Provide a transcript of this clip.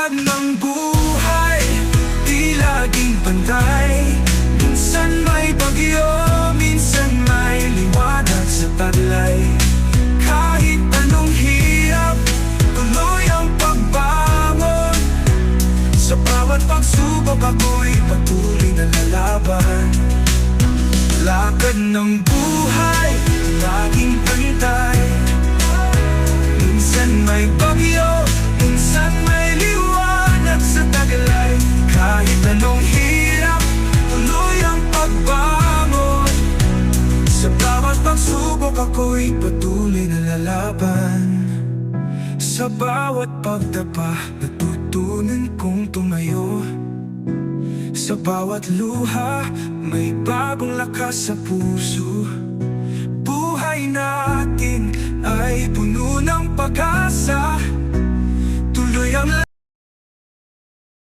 Lakad ng buhay, di laging pantay. Minsan may bagyo, minsan may liwanag sa taglay. Kahit anong hirap, tuloy ang pagbangon. Sa bawat pagsubok ako'y patuloy na lalaban. Lakad ng buhay, laging pantay. Minsan may bagyo, minsan may liwanag sa taglay. Kahit anong hirap, tuloy ang pagbangon. Sa bawat pagsubok ako'y patuloy na lalaban. Sa bawat pagdapa, natutunan kong tumayo. Sa bawat luha, may bagong lakas sa puso. Buhay natin ay puno ng pag-asa. Tuloy ang